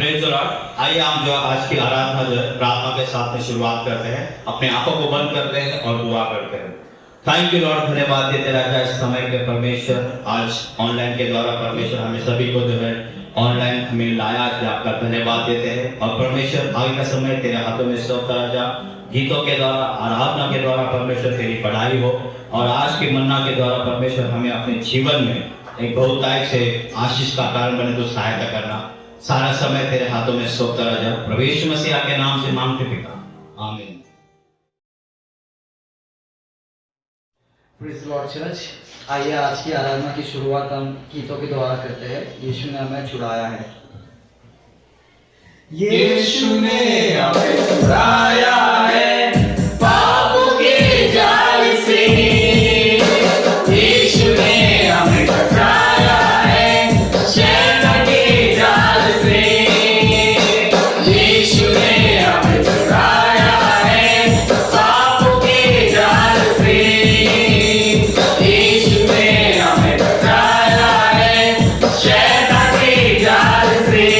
Praise the Lord. आइए हम जो आज की आराधना जो है प्रार्थना के साथ में शुरुआत करते हैं। अपने आंखों को बंद करते हैं और दुआ करते हैं। थैंक यू लॉर्ड, धन्यवाद देते रहता है इस समय के परमेश्वर। आज ऑनलाइन के द्वारा परमेश्वर हमें सभी को जो है ऑनलाइन में लाया है, आपका धन्यवाद देते हैं। और परमेश्वर आगे का समय तेरे हाथों में सौंप करा जा। गीतों के द्वारा, आराधना के द्वारा परमेश्वर तेरी पढ़ाई हो, और आज के मन्ना के द्वारा परमेश्वर हमें अपने जीवन में एक बहुतायत से आशीष का कारण बने तो सहायता करना। सारा समय तेरे हाथों में सौंप करा जा। प्रभु यीशु मसीह के नाम से मांगते पिता, आमीन। Praise the Lord church. आइए आज की आराधना की शुरुआत हम गीतों के द्वारा करते हैं। यीशु ने हमें छुड़ाया है। यीशु ने हमें छुड़ाया है पापों के जाल से। यीशु ने हमें बचाया है शैतान के जाल से। यीशु ने हमें छुड़ाया है पापों के जाल से। यीशु ने हमें बचाया है शैतान के जाल से।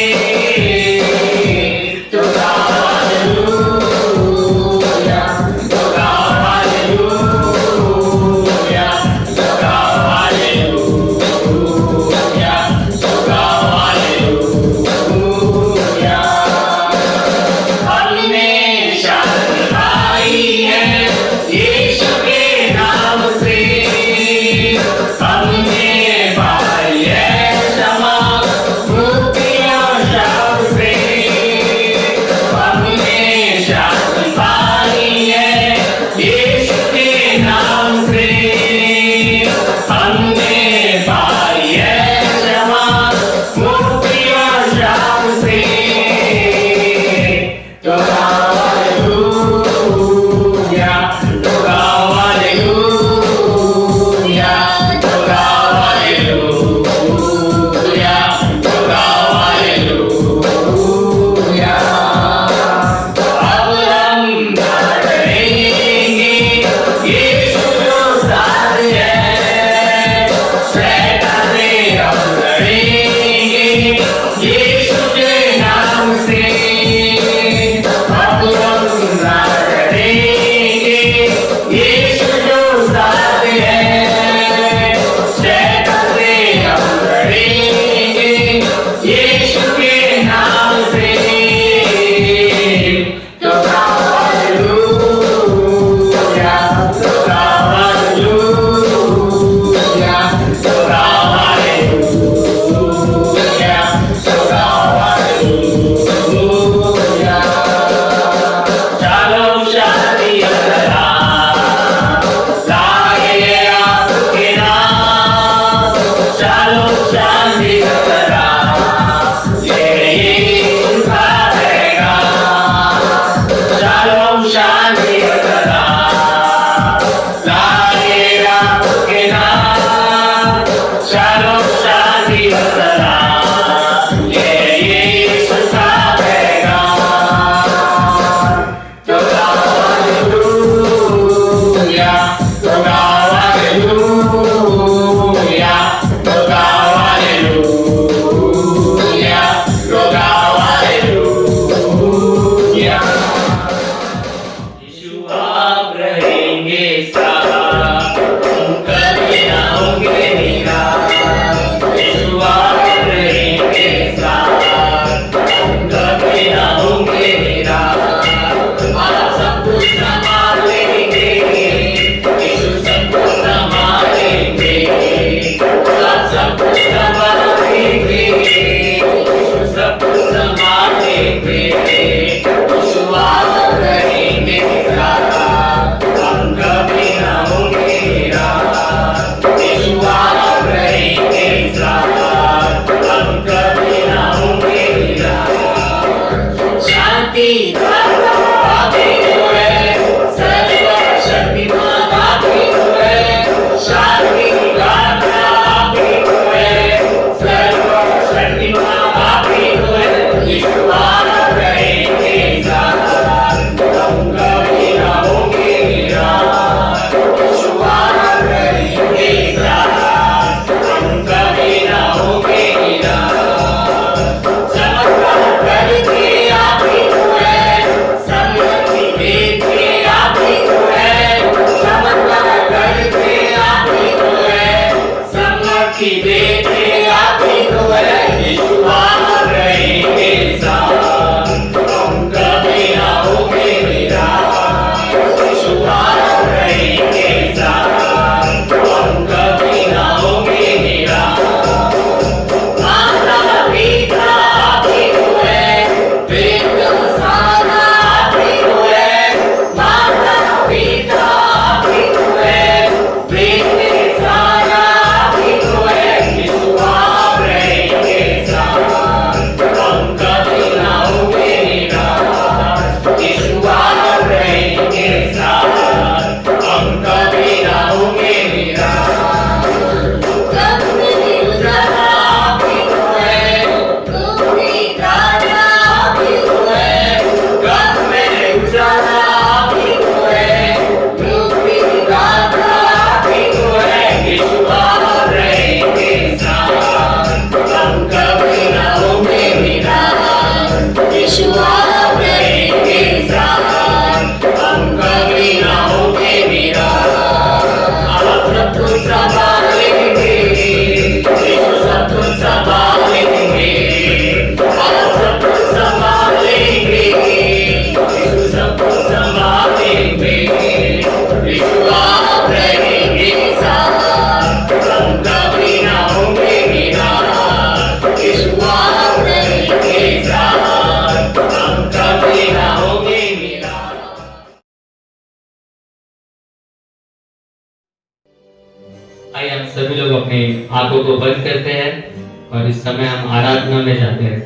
आइए हम सभी लोग अपनी आंखों को बंद करते हैं और इस समय हम आराधना में जाते हैं।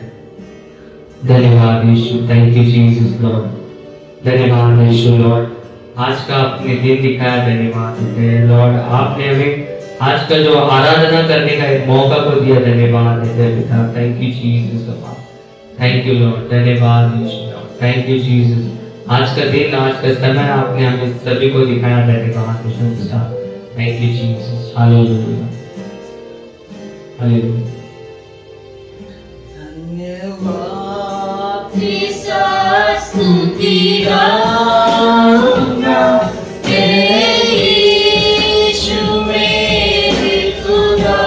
धन्यवाद यीशु, थैंक यू जीसस लॉर्ड। धन्यवाद यीशु लॉर्ड, आज का आपने दिन दिखाया, धन्यवाद देते हैं लॉर्ड। आपने हमें आज का जो आराधना करने का एक मौका को दिया, धन्यवाद देते हैं पिता। Thank you Jesus Lord, thank you Lord. धन्यवाद यीशु लॉर्ड, थैंक यू जीसस। आज का दिन, आज का समय आपने हमें सभी को दिखाया, धन्यवाद यीशु पिता। Thank you Jesus, hallelujah hallelujah. स्तुति गाऊंगा तेरे यीशु मेरे खुदा,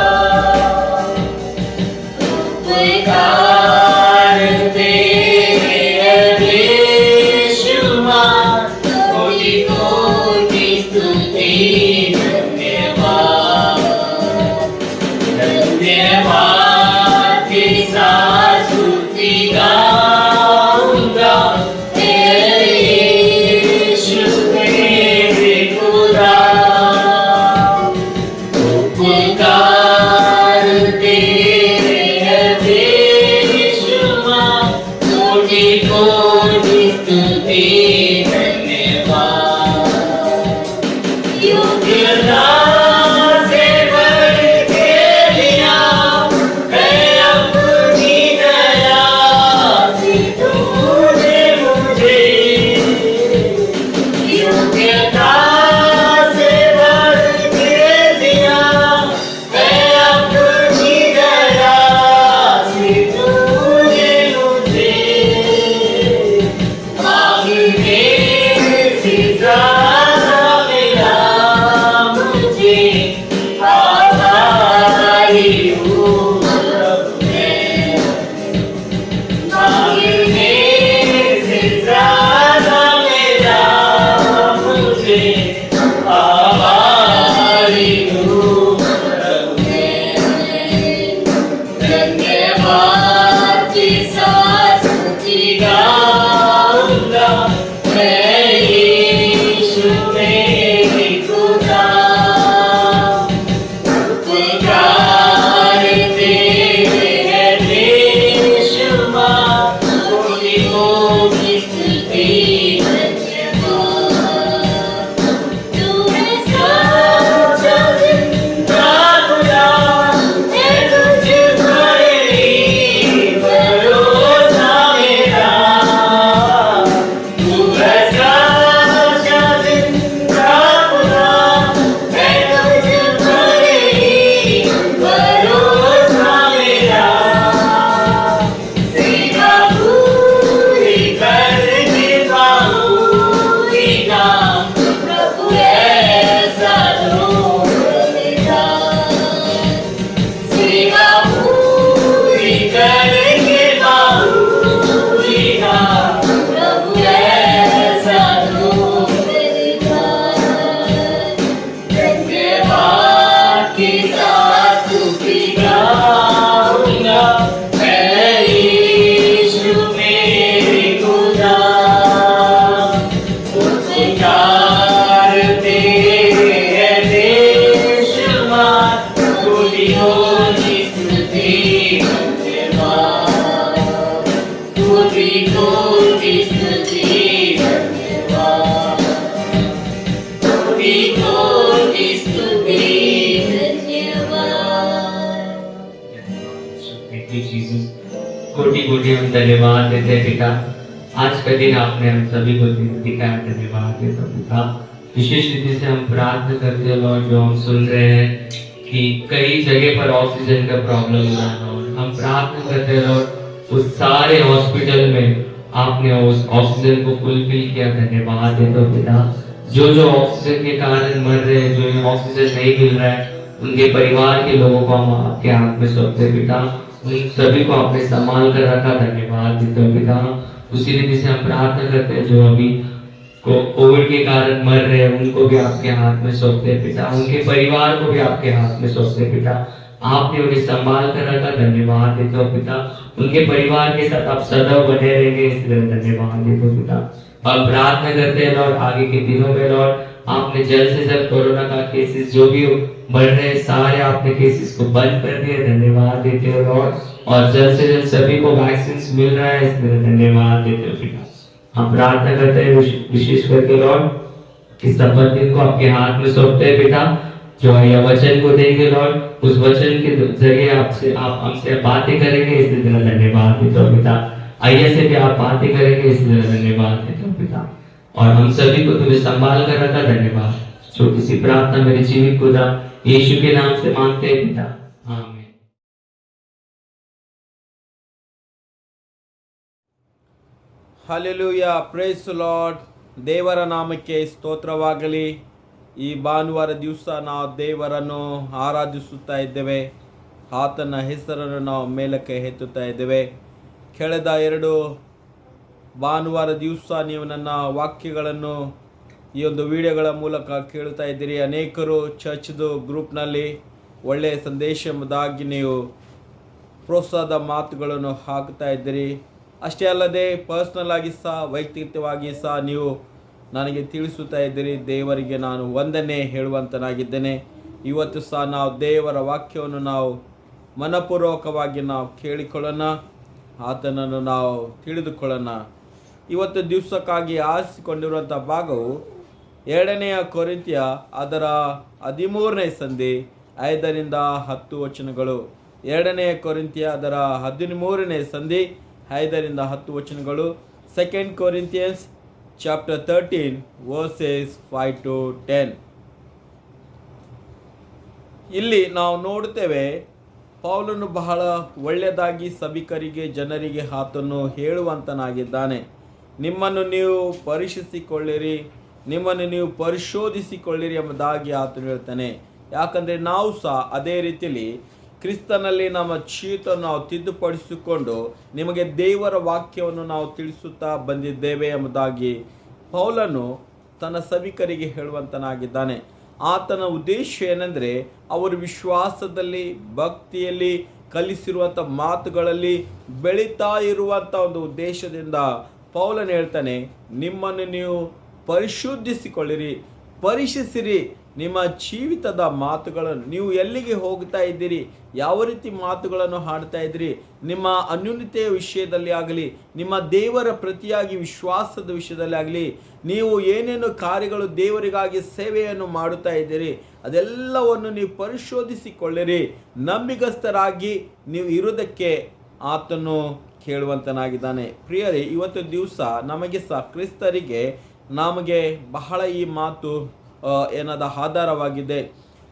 उपकार तेरे बेशुमार, कोटि कोटि स्तुति धन्यवाद। धन्यवाद के साथ स्तुति गाऊंगा तेरे यीशु मेरे खुदा, उपकार तेरे बेशुमार, कोटि कोटि स्तुति धन्यवाद। योग्यता से बढ़ के लिया है अपनी दया से तूने मुझे, योग्यता से बढ़ के लिया है अपनी दया से तूने मुझे, मांगने से ज़्यादा मिला मुझे, आभारी हूँ प्रभु मैं। मांगने से ज़्यादा मिला मुझे, आभारी हूँ प्रभु मैं। धन्यवाद के साथ स्तुति गाऊंगा मैं यीशु मेरे खुदा, उपकार तेरे बेशुमार, कोटि कोटि स्तुति धन्यवाद। तू है सच्चा जिंदा खुदा, है तुझ पर ही भरोसा मेरा। तू है सच्चा जिंदा खुदा, है तुझ पर ही भरोसा मेरा। सेवा पूरी करके पाऊंगी नाम, प्रभु ऐसा ढूंढ लेगा। सेवा पूरी करके पाऊंगी नाम, प्रभु ऐसा ढूंढ लेगा। धन्यवाद के साथ स्तुति गाऊंगा मैं यीशु मेरे खुदा, उपकार तेरे बेशुमार, कोटि कोटि स्तुति धन्यवाद। कोटि कोटि स्तुति धन्यवाद। कोटि कोटि स्तुति धन्यवाद। थैंक यू जीसस, कोटि कोटि हम धन्यवाद देते हैं पिता। आज का दिन आपने हम सभी को दिखाया, धन्यवाद देता हूं पिता। विशेष रीति से हम प्रार्थना करते हैं लॉर्ड, जो हम सुन रहे हैं कि कई जगह पर ऑक्सीजन का प्रॉब्लम हो रहा है लॉर्ड, हम प्रार्थना करते हैं लॉर्ड, उस सारे हॉस्पिटल में आपने उस ऑक्सीजन को फुलफिल किया, धन्यवाद देता हूं पिता। जो ऑक्सीजन के कारण मर रहे हैं, जो ऑक्सीजन नहीं मिल रहा है, उनके परिवार के लोगों को हम आपके हाथ में सौंपते हैं पिता। उन सभी को आपने संभाल कर रखा, धन्यवाद देते हैं पिता। उसी रीति से हम प्रार्थना करते हैं जो अभी कोविड के कारण मर रहे हैं, उनको भी आपके हाथ में सौंपते हैं पिता। उनके परिवार को भी आपके हाथ में सौंपते हैं पिता। आपने उन्हें संभाल कर रखा, धन्यवाद देते हो पिता। उनके परिवार के साथ आप सदैव बने रहेंगे, इसलिए धन्यवाद देते हो पिता। और प्रार्थना करते हैं लॉर्ड आगे के दिनों में लॉर्ड आपने जल्द से जल्द कोरोना का केसेस जो भी बढ़ रहे हैं सारे आपने केसेस को बंद कर दिए, धन्यवाद देते हो लॉर्ड। और जल्द से जल्द सभी को वैक्सीन मिल रहा है, इसमें धन्यवाद देते हो पिता। हम प्रार्थना करते हैं विशेष करके लॉर्ड इस संबंधित को आपके हाथ में सौंपते हैं पिता, जो यह वचन को देंगे लॉर्ड उस वचन के जरिए आप हमसे बातें करेंगे, इसलिए धन्यवाद देते हो पिता। आइए से भी आप बातें करेंगे, इसलिए धन्यवाद देते हो पिता। और हम सभी को तुम्हें संभाल कर रखा, धन्यवाद। छोटी सी प्रार्थना मेरे जीवित खुदा यीशु के नाम से मांगते हैं पिता, आमीन। Hallelujah, praise Lord. ದೇವರ ನಾಮಕ್ಕೆ ಸ್ತೋತ್ರವಾಗಲಿ. ಈ ಭಾನುವಾರ ದಿವಸ ನಾವು ದೇವರನ್ನು ಆರಾಧಿಸುತ್ತಾ ಇದ್ದೇವೆ. ಆತನ ಹೆಸರನ್ನು ನಾವು ಮೇಲಕ್ಕೆ ಎತ್ತುತ್ತಾ ಇದ್ದೇವೆ. ಕಳೆದ 2 ಭಾನುವಾರ ದಿವಸ ನೀವು ನನ್ನ ವಾಕ್ಯಗಳನ್ನು ಈ ಒಂದು ವಿಡಿಯೋಗಳ ಮೂಲಕ ಕೇಳ್ತಾ ಇದ್ದೀರಿ. ಅನೇಕರು ಚರ್ಚ್ದು ಗ್ರೂಪ್ನಲ್ಲಿ ಒಳ್ಳೆಯ ಸಂದೇಶದಾಗಿ ನೀವು ಪ್ರೋತ್ಸಾಹದ ಮಾತುಗಳನ್ನು ಹಾಕ್ತಾ ಇದ್ದೀರಿ. ಅಷ್ಟೇ ಅಲ್ಲದೆ ಪರ್ಸ್ನಲ್ ಆಗಿ ಸಹ ವೈಯಕ್ತಿಕವಾಗಿ ಸಹ ನೀವು ನನಗೆ ತಿಳಿಸುತ್ತಾ ಇದ್ದೀರಿ. ದೇವರಿಗೆ ನಾನು ವಂದನೆ ಹೇಳುವಂತನಾಗಿದ್ದೇನೆ. ಇವತ್ತು ಸಹ ನಾವು ದೇವರ ವಾಕ್ಯವನ್ನು ನಾವು ಮನಪೂರ್ವಕವಾಗಿ ನಾವು ಕೇಳಿಕೊಳ್ಳೋಣ, ಆತನನ್ನು ನಾವು ತಿಳಿದುಕೊಳ್ಳೋಣ. ಇವತ್ತು ದಿವಸಕ್ಕಾಗಿ ಆರಿಸಿಕೊಂಡಿರುವಂಥ ಭಾಗವು 2ನೇ ಕೊರಿಂಥಿಯ ಅದರ 13ನೇ ಸಂಧಿ 5ರಿಂದ 10 ವಚನಗಳು. 2ನೇ ಕೊರಿಂಥಿಯ ಅದರ 13ನೇ ಸಂಧಿ 5ರಿಂದ 10 ವಚನಗಳು. 2 Corinthians chapter 13 verses 5 to 10. ಇಲ್ಲಿ ನಾವು ನೋಡುತ್ತೇವೆ ಪೌಲನು ಬಹಳ ಒಳ್ಳೆಯದಾಗಿ ಸಭಿಕರಿಗೆ ಜನರಿಗೆ ಆತನು ಹೇಳುವಂತನಾಗಿದ್ದಾನೆ. ನಿಮ್ಮನ್ನು ನೀವು ಪರೀಕ್ಷಿಸಿಕೊಳ್ಳಿರಿ, ನಿಮ್ಮನ್ನು ನೀವು ಪರಿಶೋಧಿಸಿಕೊಳ್ಳಿರಿ ಎಂಬುದಾಗಿ ಆತನು ಹೇಳ್ತಾನೆ. ಯಾಕಂದರೆ ನಾವು ಸಹ ಅದೇ ರೀತಿಯಲ್ಲಿ ಕ್ರಿಸ್ತನಲ್ಲಿ ನಮ್ಮ ಜೀವಿತವನ್ನು ನಾವು ತಿದ್ದುಪಡಿಸಿಕೊಂಡು ನಿಮಗೆ ದೇವರ ವಾಕ್ಯವನ್ನು ನಾವು ತಿಳಿಸುತ್ತಾ ಬಂದಿದ್ದೇವೆ ಎಂಬುದಾಗಿ ಪೌಲನು ತನ್ನ ಸಭಿಕರಿಗೆ ಹೇಳುವಂತನಾಗಿದ್ದಾನೆ. ಆತನ ಉದ್ದೇಶ ಏನೆಂದರೆ ಅವರು ವಿಶ್ವಾಸದಲ್ಲಿ ಭಕ್ತಿಯಲ್ಲಿ ಕಲಿಸಿರುವಂಥ ಮಾತುಗಳಲ್ಲಿ ಬೆಳೀತಾ ಇರುವಂಥ ಒಂದು ಉದ್ದೇಶದಿಂದ ಪೌಲನು ಹೇಳ್ತಾನೆ, ನಿಮ್ಮನ್ನು ನೀವು ಪರಿಶುದ್ಧಿಸಿಕೊಳ್ಳಿರಿ, ಪರೀಕ್ಷಿಸಿರಿ ನಿಮ್ಮ ಜೀವಿತದ ಮಾತುಗಳನ್ನು. ನೀವು ಎಲ್ಲಿಗೆ ಹೋಗ್ತಾ ಇದ್ದೀರಿ, ಯಾವ ರೀತಿ ಮಾತುಗಳನ್ನು ಹಾಡ್ತಾ ಇದ್ದೀರಿ, ನಿಮ್ಮ ಅನ್ಯೂನ್ಯತೆಯ ವಿಷಯದಲ್ಲಿ ಆಗಲಿ, ನಿಮ್ಮ ದೇವರ ಪ್ರತಿಯಾಗಿ ವಿಶ್ವಾಸದ ವಿಷಯದಲ್ಲಿ ಆಗಲಿ, ನೀವು ಏನೇನು ಕಾರ್ಯಗಳು ದೇವರಿಗಾಗಿ ಸೇವೆಯನ್ನು ಮಾಡುತ್ತಾ ಇದ್ದೀರಿ ಅದೆಲ್ಲವನ್ನು ನೀವು ಪರಿಶೋಧಿಸಿಕೊಳ್ಳಿರಿ. ನಂಬಿಗಸ್ತರಾಗಿ ನೀವು ಇರುವುದಕ್ಕೆ ಆತನು ಕೇಳುವಂತನಾಗಿದ್ದಾನೆ. ಪ್ರಿಯರೇ, ಇವತ್ತು ದಿವಸ ನಮಗೆ ಸಹ ಕ್ರಿಸ್ತರಿಗೆ ನಮಗೆ ಬಹಳ ಈ ಮಾತು ಏನಾದ ಆಧಾರವಾಗಿದೆ.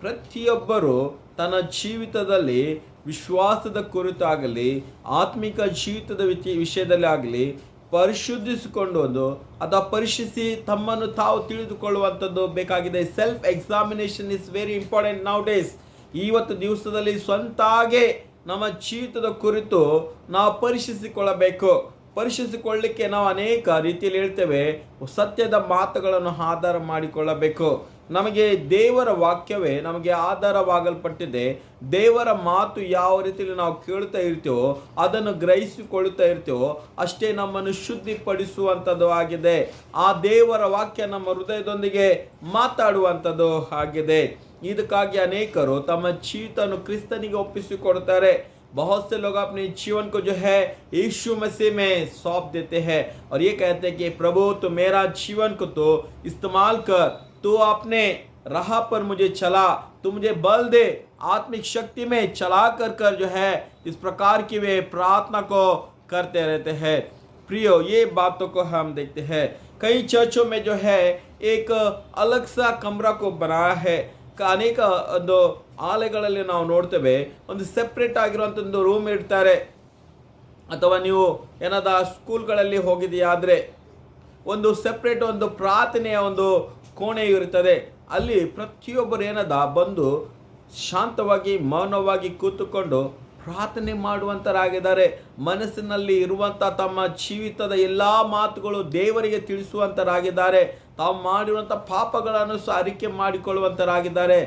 ಪ್ರತಿಯೊಬ್ಬರು ತನ್ನ ಜೀವಿತದಲ್ಲಿ ವಿಶ್ವಾಸದ ಕುರಿತಾಗಲಿ ಆತ್ಮಿಕ ಜೀವಿತದ ವಿಷಯದಲ್ಲಿ ಆಗಲಿ ಪರಿಶುದ್ಧಿಸಿಕೊಂಡು ಅಥವಾ ಪರೀಕ್ಷಿಸಿ ತಮ್ಮನ್ನು ತಾವು ತಿಳಿದುಕೊಳ್ಳುವಂಥದ್ದು ಬೇಕಾಗಿದೆ. Self examination is very important now days. ಇವತ್ತು ದಿವಸದಲ್ಲಿ ಸ್ವಂತಾಗೆ ನಮ್ಮ ಜೀವಿತದ ಕುರಿತು ನಾವು ಪರೀಕ್ಷಿಸಿಕೊಳ್ಳಬೇಕು. ಪರೀಕ್ಷಿಸಿಕೊಳ್ಳಲಿಕ್ಕೆ ನಾವು ಅನೇಕ ರೀತಿಯಲ್ಲಿ ಹೇಳ್ತೇವೆ, ಸತ್ಯದ ಮಾತುಗಳನ್ನು ಆಧಾರ ಮಾಡಿಕೊಳ್ಳಬೇಕು. ನಮಗೆ ದೇವರ ವಾಕ್ಯವೇ ನಮಗೆ ಆಧಾರವಾಗಲ್ಪಟ್ಟಿದೆ. ದೇವರ ಮಾತು ಯಾವ ರೀತಿಯಲ್ಲಿ ನಾವು ಕೇಳುತ್ತಾ ಇರ್ತೀವೋ ಅದನ್ನು ಗ್ರಹಿಸಿಕೊಳ್ಳುತ್ತಾ ಇರ್ತೀವೋ ಅಷ್ಟೇ ನಮ್ಮನ್ನು ಶುದ್ಧಿಪಡಿಸುವಂಥದ್ದು ಆಗಿದೆ. ಆ ದೇವರ ವಾಕ್ಯ ನಮ್ಮ ಹೃದಯದೊಂದಿಗೆ ಮಾತಾಡುವಂಥದ್ದು ಆಗಿದೆ. ಇದಕ್ಕಾಗಿ ಅನೇಕರು ತಮ್ಮ ಜೀವಿತವನ್ನು ಕ್ರಿಸ್ತನಿಗೆ ಒಪ್ಪಿಸಿಕೊಡ್ತಾರೆ. बहुत से लोग अपने जीवन को जो है यीशु मसीह में सौंप देते हैं और ये कहते हैं कि प्रभु तो मेरा जीवन को तो इस्तेमाल कर, तू अपने राह पर मुझे चला, तू मुझे बल दे, आत्मिक शक्ति में चला कर जो है इस प्रकार की वे प्रार्थना को करते रहते हैं. प्रियो, ये बातों को हम देखते हैं. कई चर्चों में जो है एक अलग सा कमरा को बनाया है. ಅನೇಕ ಒಂದು ಆಲಯಗಳಲ್ಲಿ ನಾವು ನೋಡ್ತೇವೆ ಒಂದು ಸೆಪ್ರೇಟ್ ಆಗಿರುವಂಥ ಒಂದು ರೂಮ್ ಇಡ್ತಾರೆ. ಅಥವಾ ನೀವು ಏನಾದ ಸ್ಕೂಲ್ಗಳಲ್ಲಿ ಹೋಗಿದೆಯಾದರೆ ಒಂದು ಸೆಪ್ರೇಟ್ ಒಂದು ಪ್ರಾರ್ಥನೆಯ ಒಂದು ಕೋಣೆ ಇರುತ್ತದೆ. ಅಲ್ಲಿ ಪ್ರತಿಯೊಬ್ಬರು ಏನದ ಬಂದು ಶಾಂತವಾಗಿ ಮೌನವಾಗಿ ಕೂತುಕೊಂಡು ಪ್ರಾರ್ಥನೆ ಮಾಡುವಂತರಾಗಿದ್ದಾರೆ. ಮನಸ್ಸಿನಲ್ಲಿ ಇರುವಂಥ ತಮ್ಮ ಜೀವಿತದ ಎಲ್ಲ ಮಾತುಗಳು ದೇವರಿಗೆ ತಿಳಿಸುವಂತರಾಗಿದ್ದಾರೆ. ತಾವು ಮಾಡಿರುವಂಥ ಪಾಪಗಳನ್ನು ಸಹ ಅರಿಕೆ ಮಾಡಿಕೊಳ್ಳುವಂತರಾಗಿದ್ದಾರೆ.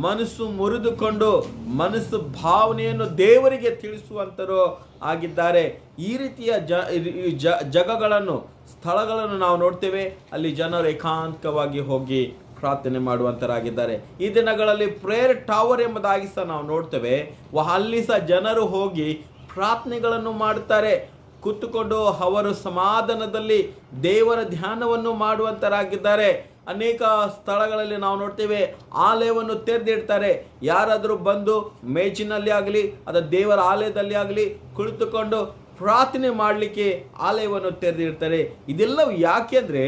ಮನಸ್ಸು ಮುರಿದುಕೊಂಡು ಮನಸ್ಸು ಭಾವನೆಯನ್ನು ದೇವರಿಗೆ ತಿಳಿಸುವಂತರು ಆಗಿದ್ದಾರೆ. ಈ ರೀತಿಯ ಜಾಗಗಳನ್ನು ಸ್ಥಳಗಳನ್ನು ನಾವು ನೋಡ್ತೇವೆ. ಅಲ್ಲಿ ಜನರು ಏಕಾಂತವಾಗಿ ಹೋಗಿ ಪ್ರಾರ್ಥನೆ ಮಾಡುವಂತರಾಗಿದ್ದಾರೆ. ಈ ದಿನಗಳಲ್ಲಿ ಪ್ರೇಯರ್ ಟವರ್ ಎಂಬುದಾಗಿ ಸಹ ನಾವು ನೋಡ್ತೇವೆ. ಅಲ್ಲಿ ಸಹ ಜನರು ಹೋಗಿ ಪ್ರಾರ್ಥನೆಗಳನ್ನು ಮಾಡುತ್ತಾರೆ. ಕೂತುಕೊಂಡು ಅವರು ಸಮಾಧಾನದಲ್ಲಿ ದೇವರ ಧ್ಯಾನವನ್ನು ಮಾಡುವಂತರಾಗಿದ್ದಾರೆ. ಅನೇಕ ಸ್ಥಳಗಳಲ್ಲಿ ನಾವು ನೋಡ್ತೇವೆ ಆಲಯವನ್ನು ತೆರೆದಿಡ್ತಾರೆ. ಯಾರಾದರೂ ಬಂದು ಮೇಜಿನಲ್ಲಿ ಆಗಲಿ ಅಥವಾ ದೇವರ ಆಲಯದಲ್ಲಿ ಆಗಲಿ ಕುಳಿತುಕೊಂಡು ಪ್ರಾರ್ಥನೆ ಮಾಡಲಿಕ್ಕೆ ಆಲಯವನ್ನು ತೆರೆದಿಡ್ತಾರೆ. ಇದೆಲ್ಲವೂ ಯಾಕೆಂದರೆ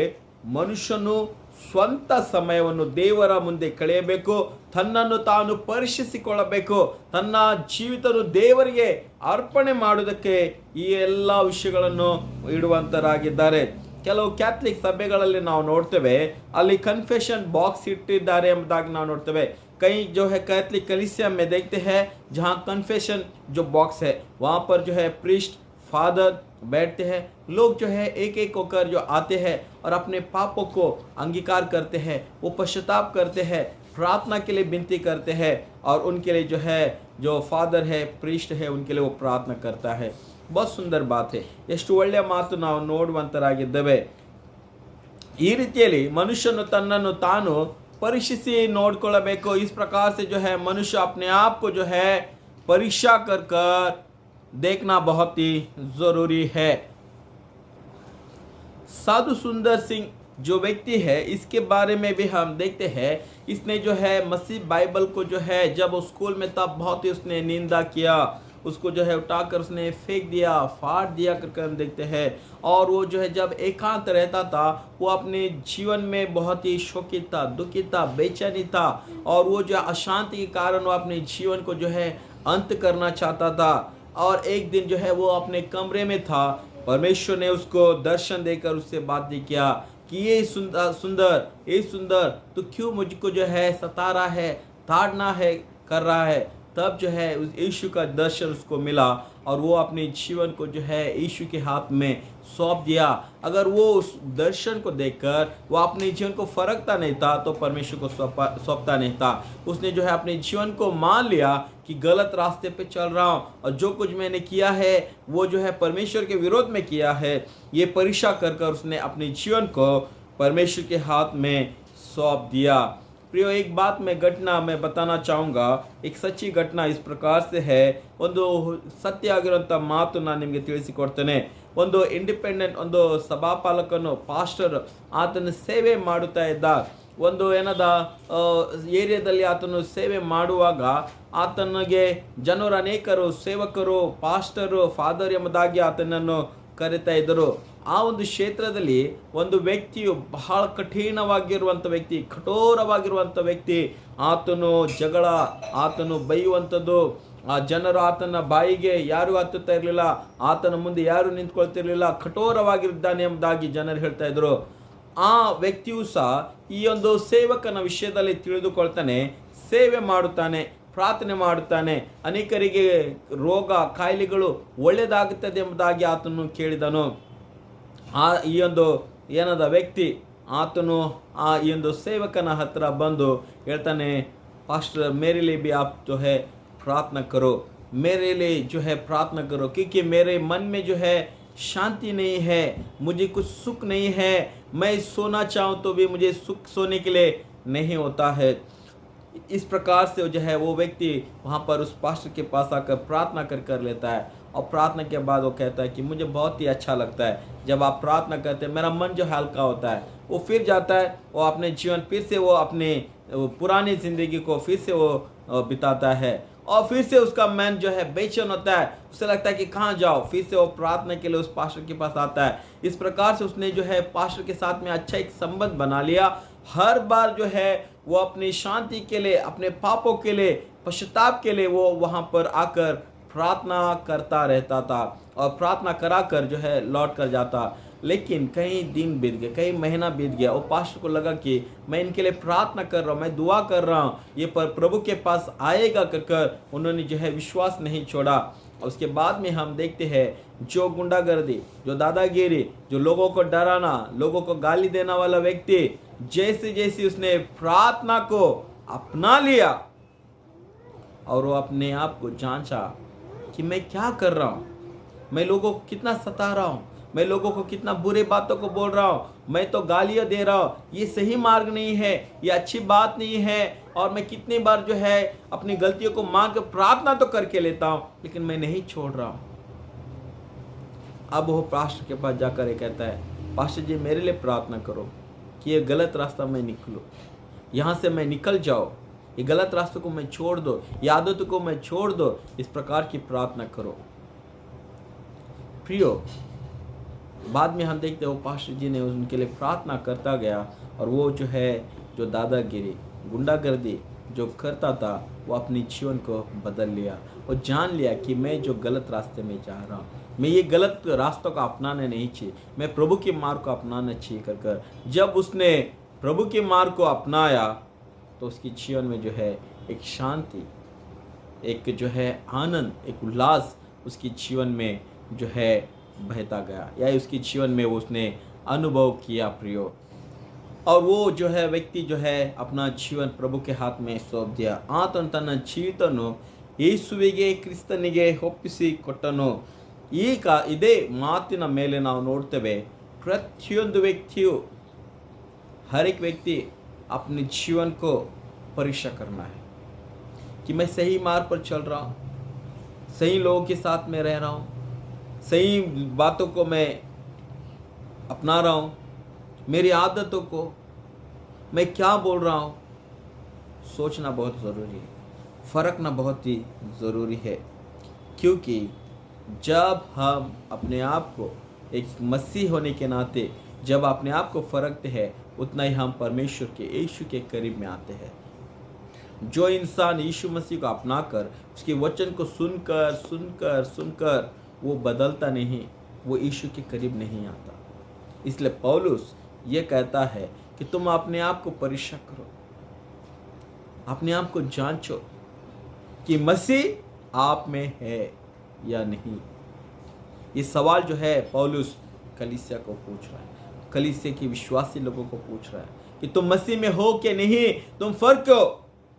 ಮನುಷ್ಯನು ಸ್ವಂತ ಸಮಯವನ್ನು ದೇವರ ಮುಂದೆ ಕಳೆಯಬೇಕು, ತನ್ನನ್ನು ತಾನು ಪರೀಕ್ಷಿಸಿಕೊಳ್ಳಬೇಕು, ತನ್ನ ಜೀವಿತವನ್ನು ದೇವರಿಗೆ ಅರ್ಪಣೆ ಮಾಡುವುದಕ್ಕೆ ಈ ಎಲ್ಲ ವಿಷಯಗಳನ್ನು ಇಡುವಂತರಾಗಿದ್ದಾರೆ. ಕೆಲವು ಕ್ಯಾಥಲಿಕ್ ಸಭೆಗಳಲ್ಲಿ ನಾವು ನೋಡ್ತೇವೆ ಅಲ್ಲಿ ಕನ್ಫೆಷನ್ ಬಾಕ್ಸ್ ಇಟ್ಟಿದ್ದಾರೆ ಎಂಬುದಾಗಿ ನಾವು ನೋಡ್ತೇವೆ. कई जो है कैथलिक कलीसिया में देखते हैं जहाँ कन्फेशन जो बॉक्स है वहाँ पर जो है प्रीस्ट फादर बैठते हैं. लोग जो है एक एक होकर जो आते हैं और अपने पापों को अंगीकार करते हैं, वो पश्चाताप करते हैं, प्रार्थना के लिए विनती करते हैं और उनके लिए जो है जो फादर है प्रीस्ट है उनके लिए वो प्रार्थना करता है. बहुत सुंदर बात है. ಎಷ್ಟು ಒಳ್ಳೆಯ ಮಾತು ನಾವು ನೋಡುವಂತರಾಗಿದ್ದೇವೆ. ಈ ರೀತಿಯಲ್ಲಿ ಮನುಷ್ಯನು ತನ್ನನ್ನು ತಾನು परीक्षिसी नोडಕೊಳ್ಳಬೇಕು. इस प्रकार से जो है मनुष्य अपने आप को जो है परीक्षा कर कर देखना बहुत ही जरूरी है. साधु सुंदर सिंह जो व्यक्ति है इसके बारे में भी हम देखते हैं. इसने जो है मसीह बाइबल को जो है जब वो स्कूल में तब बहुत ही उसने निंदा किया, उसको जो है उठाकर उसने फेंक दिया, फाड़ दिया करके हम देखते हैं. और वो जो है जब एकांत रहता था वो अपने जीवन में बहुत ही शोकित था, दुखी था, बेचैनी था और वो जो अशांति के कारण वो अपने जीवन को जो है अंत करना चाहता था. और एक दिन जो है वो अपने कमरे में था, परमेश्वर ने उसको दर्शन देकर उससे बात किया कि ये सुंदर तो क्यों मुझको जो है सता रहा है, ताड़ना है, कर रहा है. तब जो है उस यीशु का दर्शन उसको मिला और वो अपने जीवन को जो है यीशु के हाथ में सौंप दिया. अगर वो उस दर्शन को देखकर वो अपने जीवन को फरकता नहीं था तो परमेश्वर को सौंपता नहीं था. उसने जो है अपने जीवन को मान लिया कि गलत रास्ते पे चल रहा हूँ और जो कुछ मैंने किया है वो जो है परमेश्वर के विरोध में किया है. ये परीक्षा कर कर उसने अपने जीवन को परमेश्वर के हाथ में सौंप दिया. प्रियो, एक बात में घटना मैं बताना चाहूँगा. एक सच्ची घटना इस प्रकार से है. ಒಂದು ಸತ್ಯ ಆಗಿರುವಂಥ ಮಾತು ನಾನು ನಿಮಗೆ ತಿಳಿಸಿಕೊಡ್ತೇನೆ. ಒಂದು ಇಂಡಿಪೆಂಡೆಂಟ್ ಒಂದು ಸಭಾಪಾಲಕನು ಪಾಸ್ಟರ್ ಆತನ ಸೇವೆ ಮಾಡುತ್ತಾ ಇದ್ದ. ಒಂದು ಏನದ ಏರಿಯಾದಲ್ಲಿ ಆತನು ಸೇವೆ ಮಾಡುವಾಗ ಆತನಿಗೆ ಜನರು ಅನೇಕರು ಸೇವಕರು ಪಾಸ್ಟರು ಫಾದರ್ ಎಂಬುದಾಗಿ ಆತನನ್ನು ಕರೀತಾ ಇದ್ದರು. ಆ ಒಂದು ಕ್ಷೇತ್ರದಲ್ಲಿ ಒಂದು ವ್ಯಕ್ತಿಯು ಬಹಳ ಕಠಿಣವಾಗಿರುವಂಥ ವ್ಯಕ್ತಿ, ಕಠೋರವಾಗಿರುವಂಥ ವ್ಯಕ್ತಿ. ಆತನು ಜಗಳ, ಆತನು ಬೈಯುವಂಥದ್ದು, ಆ ಜನರು ಆತನ ಬಾಯಿಗೆ ಯಾರು ಹತ್ತುತ್ತಾ ಇರಲಿಲ್ಲ, ಆತನ ಮುಂದೆ ಯಾರು ನಿಂತ್ಕೊಳ್ತಿರ್ಲಿಲ್ಲ, ಕಠೋರವಾಗಿದ್ದಾನೆ ಎಂಬುದಾಗಿ ಜನರು ಹೇಳ್ತಾ ಇದ್ರು. ಆ ವ್ಯಕ್ತಿಯು ಸಹ ಈ ಒಂದು ಸೇವಕನ ವಿಷಯದಲ್ಲಿ ತಿಳಿದುಕೊಳ್ತಾನೆ, ಸೇವೆ ಮಾಡುತ್ತಾನೆ, ಪ್ರಾರ್ಥನೆ ಮಾಡುತ್ತಾನೆ, ಅನೇಕರಿಗೆ ರೋಗ ಕಾಯಿಲೆಗಳು ಒಳ್ಳೆಯದಾಗುತ್ತದೆ ಎಂಬುದಾಗಿ ಆತನು ಕೇಳಿದನು. ಈ ಒಂದು ಏನದ ವ್ಯಕ್ತಿ ಆತನು ಈ ಒಂದು ಸೇವಕನ ಹತ್ರ ಬಂದು ಹೇಳ್ತಾನೆ, पास्टर मेरे लिए भी आप जो है प्रार्थना करो, मेरे लिए जो है प्रार्थना करो, क्योंकि मेरे मन में जो है शांति नहीं है, मुझे कुछ सुख नहीं है, मैं सोना चाहूँ तो भी मुझे सुख सोने के लिए नहीं होता है. इस प्रकार से जो है वो व्यक्ति वहाँ पर उस पास्टर के पास आकर प्रार्थना कर लेता है. और प्रार्थना के बाद वो कहता है कि मुझे बहुत ही अच्छा लगता है जब आप प्रार्थना करते हैं, मेरा मन जो हल्का होता है. वो फिर जाता है, वो अपने जीवन फिर से वो अपने पुरानी ज़िंदगी को फिर से वो बिताता है और फिर से उसका मन जो है बेचैन होता है. उसे लगता है कि कहाँ जाओ, फिर से वो प्रार्थना के लिए उस पास्टर के पास आता है. इस प्रकार से उसने जो है पास्टर के साथ में अच्छा एक संबंध बना लिया. हर बार जो है वो अपनी शांति के लिए, अपने पापों के लिए, पश्चाताप के लिए वो वहाँ पर आकर प्रार्थना करता रहता था और प्रार्थना कराकर जो है लौट कर जाता. लेकिन कई दिन बीत गए, कई महीना बीत गया. वो पास्टर को लगा कि मैं इनके लिए प्रार्थना कर रहा हूँ, मैं दुआ कर रहा हूँ, ये पर प्रभु के पास आएगा कर उन्होंने जो है विश्वास नहीं छोड़ा. और उसके बाद में हम देखते हैं जो गुंडागर्दी, जो दादागिरी, जो लोगों को डराना, लोगों को गाली देने वाला व्यक्ति, जैसे जैसे उसने प्रार्थना को अपना लिया और वो अपने आप को जांचा कि मैं क्या कर रहा हूँ, मैं लोगों को कितना सता रहा हूँ, मैं लोगों को कितना बुरे बातों को बोल रहा हूँ, मैं तो गालियाँ दे रहा हूँ, ये सही मार्ग नहीं है, ये अच्छी बात नहीं है। और मैं कितनी बार जो है अपनी गलतियों को मान कर प्रार्थना तो करके लेता हूँ, लेकिन मैं नहीं छोड़ रहा हूँ। अब वो पास्टर के पास जाकर ये कहता है, पास्टर जी मेरे लिए प्रार्थना करो कि ये गलत रास्ता मैं निकलूँ, यहाँ से मैं निकल जाऊँ, ये गलत रास्तों को मैं छोड़ दो, ये आदतों को मैं छोड़ दो, इस प्रकार की प्रार्थना करो। प्रियो, बाद में हम देखते हो पास्टर जी ने उनके लिए प्रार्थना करता गया और वो जो है जो दादागिरी, गुंडागर्दी जो करता था वो अपने जीवन को बदल लिया और जान लिया कि मैं जो गलत रास्ते में जा रहा हूँ, मैं ये गलत रास्तों को अपनाना नहीं चाहिए, मैं प्रभु के मार्ग को अपनाना चाहिए कर जब उसने प्रभु के मार्ग को अपनाया तो उसके जीवन में जो है एक शांति, एक जो है आनंद, एक उल्लास उसके जीवन में जो है बहता गया, या उसके जीवन में वो उसने अनुभव किया प्रियो। और वो जो है व्यक्ति जो है अपना जीवन प्रभु के हाथ में सौंप दिया। ಆತನು ತನ್ನ ಜೀವಿತವನ್ನು ಯೇಸುವಿಗೆ ಕ್ರಿಸ್ತನಿಗೆ ಒಪ್ಪಿಸಿ ಕೊಟ್ಟನು। ಈಗ ಇದೇ ಮಾತಿನ ಮೇಲೆ ನಾವು ನೋಡ್ತೇವೆ, ಪ್ರತಿಯೊಂದು ವ್ಯಕ್ತಿಯು, हर एक व्यक्ति अपने जीवन को परीक्षा करना है कि मैं सही मार्ग पर चल रहा हूँ, सही लोगों के साथ में रह रहा हूँ, सही बातों को मैं अपना रहा हूँ, मेरी आदतों को मैं क्या बोल रहा हूँ। सोचना बहुत ज़रूरी है, फ़र्कना बहुत ही ज़रूरी है, क्योंकि जब हम अपने आप को एक मसीह होने के नाते जब अपने आप को फ़र्कते हैं, उतना ही हम परमेश्वर के यीशु के करीब में आते हैं। जो इंसान यीशु मसीह को अपनाकर उसके वचन को सुनकर सुनकर सुनकर वो बदलता नहीं, वो यीशु के करीब नहीं आता। इसलिए पौलुस ये कहता है कि तुम अपने आप को परीक्षा करो, अपने आप को जांचो कि मसीह आप में है या नहीं। ये सवाल जो है पौलुस कलीसिया को पूछ रहा है, कलीसिया के विश्वासी लोगों को पूछ रहा है कि तुम मसीह में हो कि नहीं, तुम फर्क हो।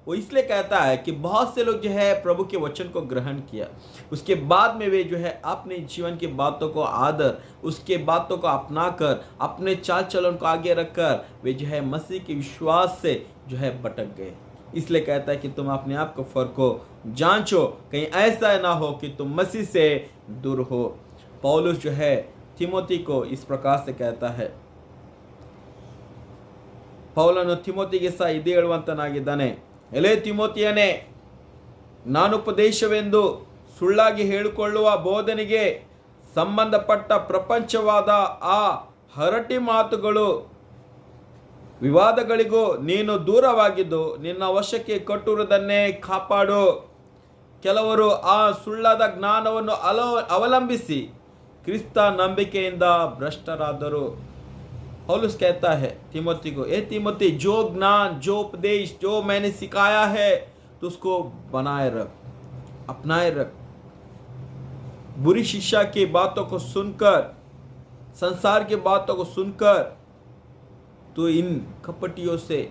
वो इसलिए कहता है कि बहुत से लोग जो है प्रभु के वचन को ग्रहण किया, उसके बाद में वे जो है अपने जीवन की बातों को आदर, उसके बातों को अपनाकर, अपने चाल चलन को आगे रखकर वे जो है मसीह के विश्वास से जो है भटक गए। इसलिए कहता है कि तुम अपने आप को फर्को, जांचो, कहीं ऐसा ना हो कि तुम मसीह से दूर हो। पौलुस जो है ತಿಮೋತಿ को इस प्रकार से कहता है, ಪೌಲನು ತಿಮೋತಿಗೆ ಸಹ ಇದೇ ಹೇಳುವಂತನಾಗಿದ್ದಾನೆ, ಎಲೆ ತಿಮೋತಿಯನೇ, ಜ್ಞಾನೋಪದೇಶವೆಂದು ಸುಳ್ಳಾಗಿ ಹೇಳಿಕೊಳ್ಳುವ ಬೋಧನೆಗೆ ಸಂಬಂಧಪಟ್ಟ ಪ್ರಪಂಚವಾದ ಆ ಹರಟಿ ಮಾತುಗಳು ವಿವಾದಗಳಿಗೂ ನೀನು ದೂರವಾಗಿದ್ದು ನಿನ್ನ ವಶಕ್ಕೆ ಕೊಟ್ಟಿರುವುದನ್ನೇ ಕಾಪಾಡು। ಕೆಲವರು ಆ ಸುಳ್ಳಾದ ಜ್ಞಾನವನ್ನು ಅವಲಂಬಿಸಿ ಕ್ರಿಸ್ತ ನಂಬಿಕೆಯಿಂದ ಭ್ರಷ್ಟರಾದರು। पौलुस कहता है तिमोती को, ए तिमोती, जो ज्ञान, जो उपदेश, जो मैंने सिखाया है तो उसको बनाए रख, अपनाए रख। बुरी शिक्षा की बातों को सुनकर, संसार की बातों को सुनकर तो इन कपटियों से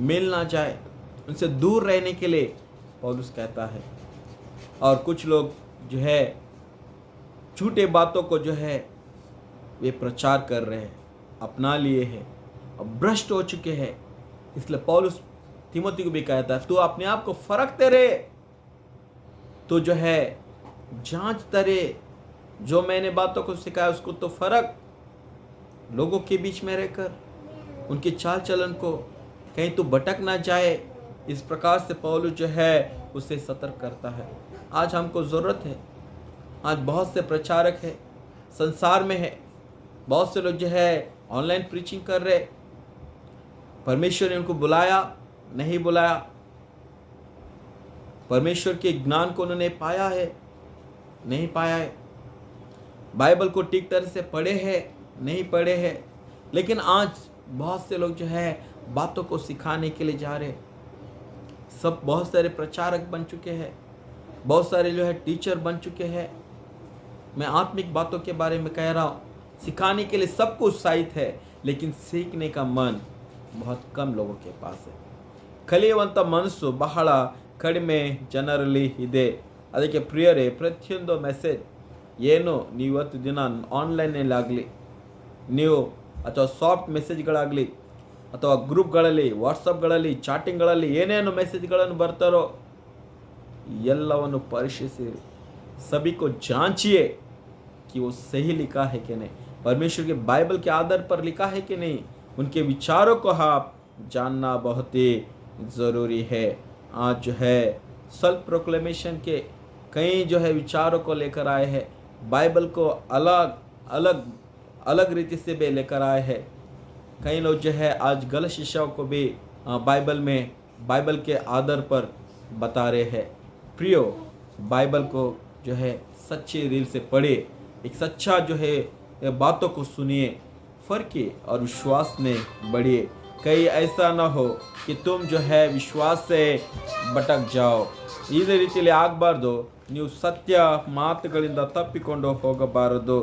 मिल ना जाए, उनसे दूर रहने के लिए पौलुस कहता है। और कुछ लोग जो है झूठे बातों को जो है वे प्रचार कर रहे हैं, अपना लिए हैं और भ्रष्ट हो चुके हैं। इसलिए पौलुस तिमोती को भी कहता है, तू अपने आप को फरकते रहे, तो जो है जांचते रहे, जो मैंने बातों को सिखाया उसको तो फर्क, लोगों के बीच में रहकर उनके चाल चलन को कहीं तो भटक ना जाए। इस प्रकार से पौलुस जो है उसे सतर्क करता है। आज हमको ज़रूरत है, आज बहुत से प्रचारक है संसार में है, बहुत से लोग जो है ऑनलाइन प्रीचिंग कर रहे, परमेश्वर ने उनको बुलाया नहीं बुलाया, परमेश्वर के ज्ञान को उन्होंने पाया है नहीं पाया है, बाइबल को ठीक तरह से पढ़े हैं नहीं पढ़े हैं। लेकिन आज बहुत से लोग जो है बातों को सिखाने के लिए जा रहे, सब बहुत सारे प्रचारक बन चुके हैं, बहुत सारे जो है टीचर बन चुके हैं। मैं आत्मिक बातों के बारे में कह रहा हूँ, सिखाने के लिए सबको उत्साहित है, लेकिन सीखने का मन बहुत कम लोगों के पास है। ಕಲಿಯುವಂಥ ಮನಸ್ಸು ಬಹಳ ಕಡಿಮೆ ಜನರಲ್ಲಿ ಇದೆ. ಅದಕ್ಕೆ ಪ್ರಿಯರೇ, ಪ್ರತಿಯೊಂದು ಮೆಸೇಜ್ ಏನು ನೀವು ಇವತ್ತು ದಿನ ಆನ್ಲೈನಲ್ಲಾಗಲಿ ನೀವು ಅಥವಾ ಸಾಫ್ಟ್ ಮೆಸೇಜ್ಗಳಾಗಲಿ ಅಥವಾ ಗ್ರೂಪ್ಗಳಲ್ಲಿ ವಾಟ್ಸಪ್ಗಳಲ್ಲಿ ಚಾಟಿಂಗ್ಗಳಲ್ಲಿ ಏನೇನು ಮೆಸೇಜ್ಗಳನ್ನು ಬರ್ತಾರೋ ಎಲ್ಲವನ್ನು ಪರಿಶೀಲಿಸಿ, सभी को जांचिए कि वो सही लिखा है कि नहीं, परमेश्वर के बाइबल के आधार पर लिखा है कि नहीं। उनके विचारों को आप जानना बहुत ही ज़रूरी है। आज जो है सेल्फ प्रोक्लेमेशन के कई जो है विचारों को लेकर आए हैं, बाइबल को अलग रीति से भी लेकर आए हैं। कई लोग जो है आज गलत शिक्षाओं को भी बाइबल के आधार पर बता रहे हैं। प्रियो, बाइबल को जो है सच्चे दिल से पढ़िए, एक सच्चा जो है बातों को सुनिए, फर्किए और विश्वास में बढ़िए। कहीं ऐसा ना हो कि तुम जो है विश्वास से भटक जाओ। ಇದೇ ರೀತಿಯಲ್ಲಿ ಆಗಬಾರ್ದು, ನೀವು ಸತ್ಯ ಮಾತುಗಳಿಂದ ತಪ್ಪಿಕೊಂಡು ಹೋಗಬಾರದು।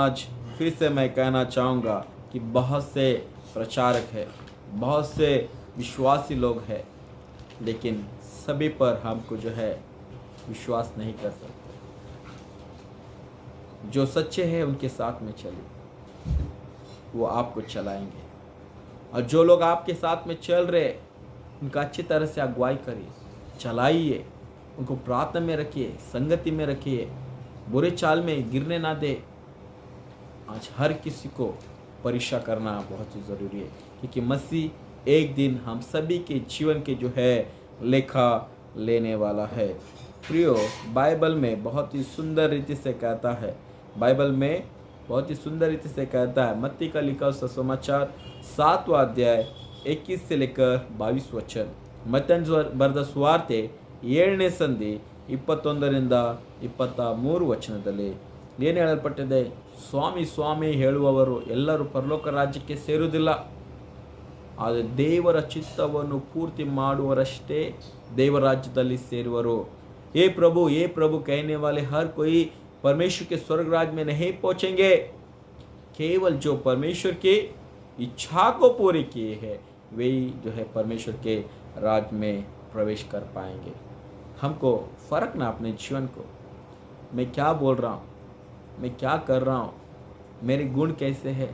आज फिर से मैं कहना चाहूँगा कि बहुत से प्रचारक हैं, बहुत से विश्वासी लोग हैं, लेकिन सभी पर हमको जो है विश्वास नहीं कर सकते। जो सच्चे हैं उनके साथ में चलिए, वो आपको चलाएंगे। और जो लोग आपके साथ में चल रहे उनका अच्छी तरह से अगुवाई करिए, चलाइए, उनको प्रार्थना में रखिए, संगति में रखिए, बुरे चाल में गिरने ना दे। आज हर किसी को परीक्षा करना बहुत ही ज़रूरी है, क्योंकि मसीह एक दिन हम सभी के जीवन के जो है लेखा लेने वाला है। प्रियो, बाइबल में बहुत ही सुंदर रीति से कहता है, बाइबल में बहुत ही सुंदर रीति से कहता है, मत्ती का लिखा सुसमाचार 7वां अध्याय 21 से लेकर 22 वचन, ಮತ್ತೇನು ಬರೆದ ಸುವಾರ್ತೆ 7ನೇ ಸಂಧಿ 21ರಿಂದ 23 ವಚನದಲ್ಲಿ ಏನು ಹೇಳಲ್ಪಟ್ಟಿದೆ? ಸ್ವಾಮಿ ಸ್ವಾಮಿ ಹೇಳುವವರು ಎಲ್ಲರೂ ಪರಲೋಕ ರಾಜ್ಯಕ್ಕೆ ಸೇರುವುದಿಲ್ಲ, ಆದರೆ ದೇವರ ಚಿತ್ತವನ್ನು ಪೂರ್ತಿ ಮಾಡುವರಷ್ಟೇ ದೇವರ ರಾಜ್ಯದಲ್ಲಿ ಸೇರುವರು। ये प्रभु कहने वाले हर कोई परमेश्वर के स्वर्ग राज्य में नहीं पहुंचेंगे, केवल जो परमेश्वर की इच्छा को पूरी किए हैं वही जो है परमेश्वर के राज्य में प्रवेश कर पाएंगे। हमको फ़र्क ना अपने जीवन को, मैं क्या बोल रहा हूँ, मैं क्या कर रहा हूँ, मेरे गुण कैसे है,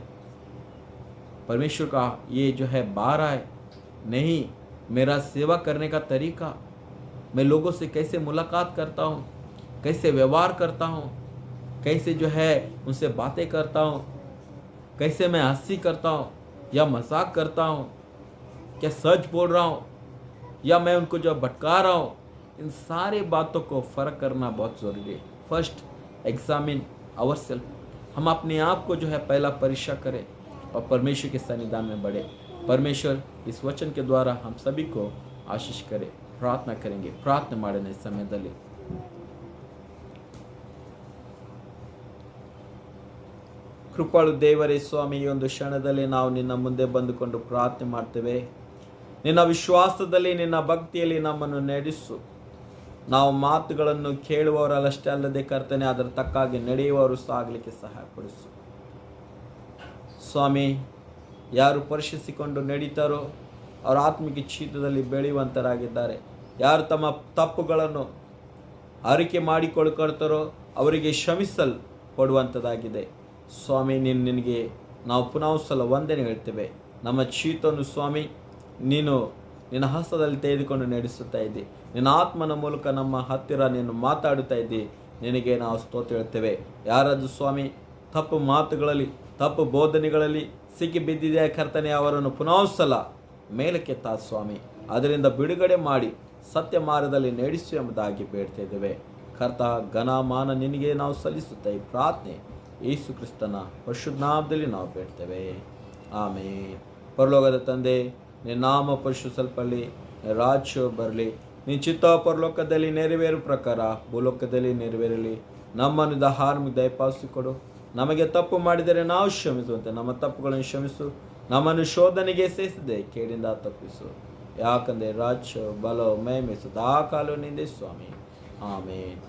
परमेश्वर का ये जो है बार है नहीं, मेरा सेवा करने का तरीका, मैं लोगों से कैसे मुलाकात करता हूँ, कैसे व्यवहार करता हूँ, कैसे जो है उनसे बातें करता हूँ, कैसे मैं हंसी करता हूँ या मजाक करता हूँ, क्या सच बोल रहा हूँ या मैं उनको जो भटका रहा हूँ, इन सारे बातों को फ़र्क करना बहुत ज़रूरी है। फर्स्ट एग्जामिन आवर सेल्फ, हम अपने आप को जो है पहला परीक्षा करें और परमेश्वर के सन्निधान में बढ़े। परमेश्वर इस वचन के द्वारा हम सभी को आशीष करे। प्रार्थना करेंगे, प्रार्थना ಮಾಡೋಣ ಈ ಸಮಯದಲ್ಲಿ। ಕೃಪಾಳು ದೇವರೇ ಸ್ವಾಮಿ, ಈ ಒಂದು ಕ್ಷಣದಲ್ಲಿ ನಾವು ನಿನ್ನ ಮುಂದೆ ಬಂದುಕೊಂಡು ಪ್ರಾರ್ಥನೆ ಮಾಡ್ತೇವೆ। ನಿನ್ನ ವಿಶ್ವಾಸದಲ್ಲಿ, ನಿನ್ನ ಭಕ್ತಿಯಲ್ಲಿ ನಮ್ಮನ್ನು ನಡೆಸು। ನಾವು ಮಾತುಗಳನ್ನು ಕೇಳುವವರಲ್ಲಷ್ಟೇ ಅಲ್ಲದೆ ಕರ್ತನೆ, ಅದರ ತಕ್ಕಾಗಿ ನಡೆಯುವವರು ಸಾಗಲಿಕ್ಕೆ ಸಹಾಯಪಡಿಸು ಸ್ವಾಮಿ। ಯಾರು ಪರೀಕ್ಷಿಸಿಕೊಂಡು ನಡೀತಾರೋ ಅವರು ಆತ್ಮಿಕ ಜೀವಿತದಲ್ಲಿ ಬೆಳೆಯುವಂತರಾಗಿದ್ದಾರೆ। ಯಾರು ತಮ್ಮ ತಪ್ಪುಗಳನ್ನು ಅರಿಕೆ ಮಾಡಿಕೊಳ್ಳುತ್ತಾರೋ ಅವರಿಗೆ ಕ್ಷಮಿಸಲ್ಪಡುವಂಥದ್ದಾಗಿದೆ ಸ್ವಾಮಿ। ನಿನಗೆ ನಾವು ಪುನಃ ಸಲ ವಂದನೆ ಹೇಳ್ತೇವೆ। ನಮ್ಮ ಜೀವಿತವನ್ನು ಸ್ವಾಮಿ ನೀನು ನಿನ್ನ ಹಸ್ತದಲ್ಲಿ ತೆಗೆದುಕೊಂಡು ನಡೆಸುತ್ತಾ ಇದ್ದಿ, ನಿನ್ನ ಆತ್ಮನ ಮೂಲಕ ನಮ್ಮ ಹತ್ತಿರ ನೀನು ಮಾತಾಡುತ್ತಾ ಇದ್ದಿ, ನಿನಗೆ ನಾವು ಸ್ತೋತ್ರ ಹೇಳ್ತೇವೆ। ಯಾರಾದರೂ ಸ್ವಾಮಿ ತಪ್ಪು ಮಾತುಗಳಲ್ಲಿ, ತಪ್ಪು ಬೋಧನೆಗಳಲ್ಲಿ ಸಿಕ್ಕಿ ಬಿದ್ದಿದೆ ಕರ್ತನೆ, ಅವರನ್ನು ಪುನಃ ಸಲ ಮೇಲಕ್ಕೆ ತಾ ಸ್ವಾಮಿ, ಅದರಿಂದ ಬಿಡುಗಡೆ ಮಾಡಿ ಸತ್ಯ ಮಾರ್ಗದಲ್ಲಿ ನಡೆಸು ಎಂಬುದಾಗಿ ಬೇಡ್ತಾ ಇದ್ದೇವೆ ಕರ್ತ। ಘನಮಾನ ನಿನಗೆ ನಾವು ಸಲ್ಲಿಸುತ್ತಾ ಈ ಪ್ರಾರ್ಥನೆ ಯೇಸು ಕ್ರಿಸ್ತನ ಪರಿಶುದ್ಧ ನಾಮದಲ್ಲಿ ನಾವು ಬೇಡ್ತೇವೆ, ಆಮೇನ್। ಪರಲೋಕದ ತಂದೆ, ನಿನ್ನ ನಾಮ ಪರಿಶುದ್ಧಪಡಲಿ, ರಾಜ್ಯ ಬರಲಿ, ನಿನ್ನ ಚಿತ್ತ ಪರಲೋಕದಲ್ಲಿ ನೆರವೇರು ಪ್ರಕಾರ ಭೂಲೋಕದಲ್ಲಿ ನೆರವೇರಲಿ। ನಮ್ಮನ್ನು ಆಹಾರಕ್ಕೆ ದಯಪಾಲಿಸಿಕೊಡು, ನಮಗೆ ತಪ್ಪು ಮಾಡಿದರೆ ನಾವು ಕ್ಷಮಿಸುವಂತೆ ನಮ್ಮ ತಪ್ಪುಗಳನ್ನು ಕ್ಷಮಿಸು, ನಮ್ಮನ್ನು ಶೋಧನೆಗೆ ಸೇರಿಸದೆ ಕೇಡಿಂದ ತಪ್ಪಿಸು, ಯಾಕಂದರೆ ರಾಜ್ಯ ಬಲ ಮಹಿಮೆ ಸದಾ ಕಾಲ ನಿಂದೆ ಸ್ವಾಮಿ, ಆಮೇನ್.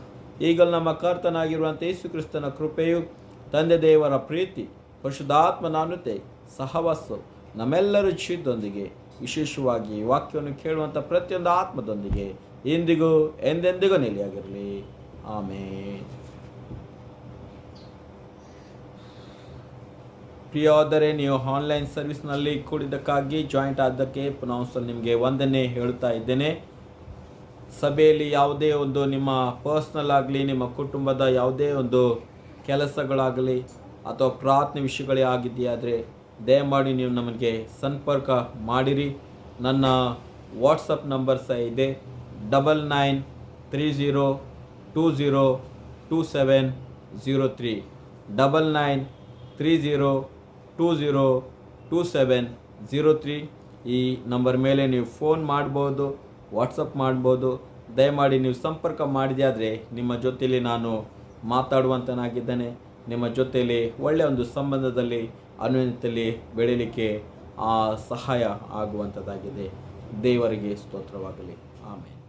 ಈಗಲೂ ನಮ್ಮ ಕರ್ತನಾಗಿರುವಂಥ ಯೇಸು ಕ್ರಿಸ್ತನ ಕೃಪೆಯು, ತಂದೆ ದೇವರ ಪ್ರೀತಿ, ಪರಿಶುದ್ಧಾತ್ಮನ ಅನುತೆ ಸಹವಾಸ ನಮ್ಮೆಲ್ಲರ ಜೀವಿತದೊಂದಿಗೆ, ವಿಶೇಷವಾಗಿ ವಾಕ್ಯವನ್ನು ಕೇಳುವಂಥ ಪ್ರತಿಯೊಂದು ಆತ್ಮದೊಂದಿಗೆ ಇಂದಿಗೂ ಎಂದೆಂದಿಗೂ ನೆಲೆಯಾಗಿರಲಿ. ಆಮೇನ್. ಪ್ರಿಯೋದರೇ, ನೀವು ಆನ್ಲೈನ್ ಸರ್ವಿಸ್ನಲ್ಲಿ ಕೂಡಿದ್ದಕ್ಕಾಗಿ, ಜಾಯಿಂಟ್ ಆದ್ದಕ್ಕೆ ಪುನಃ ನಿಮಗೆ ವಂದನೆ ಹೇಳುತ್ತಾ ಇದ್ದೇನೆ. ಸಭೆಯಲ್ಲಿ ಯಾವುದೇ ಒಂದು ನಿಮ್ಮ ಪರ್ಸ್ನಲ್ ಆಗಲಿ, ನಿಮ್ಮ ಕುಟುಂಬದ ಯಾವುದೇ ಒಂದು ಕೆಲಸಗಳಾಗಲಿ ಅಥವಾ ಪ್ರಾರ್ಥನೆ ವಿಷಯಗಳೇ ಆಗಿದೆಯಾದರೆ ದಯಮಾಡಿ ನೀವು ನಮಗೆ ಸಂಪರ್ಕ ಮಾಡಿರಿ. ನನ್ನ ವಾಟ್ಸಪ್ ನಂಬರ್ ಸಹ ಇದೆ, 9930202703, 9930202703. ಈ ನಂಬರ್ ಮೇಲೆ ನೀವು ಫೋನ್ ಮಾಡ್ಬೋದು, ವಾಟ್ಸಪ್ ಮಾಡ್ಬೋದು. ದಯಮಾಡಿ ನೀವು ಸಂಪರ್ಕ ಮಾಡಿದೆ ಆದರೆ ನಿಮ್ಮ ಜೊತೆಯಲ್ಲಿ ನಾನು ಮಾತಾಡುವಂತನಾಗಿದ್ದೇನೆ. ನಿಮ್ಮ ಜೊತೆಯಲ್ಲಿ ಒಳ್ಳೆಯ ಒಂದು ಸಂಬಂಧದಲ್ಲಿ, ಅನ್ಯೋನ್ಯತೆಯಲ್ಲಿ ಬೆಳೀಲಿಕ್ಕೆ ಸಹಾಯ ಆಗುವಂಥದ್ದಾಗಿದೆ. ದೇವರಿಗೆ ಸ್ತೋತ್ರವಾಗಲಿ. ಆಮೇಲೆ.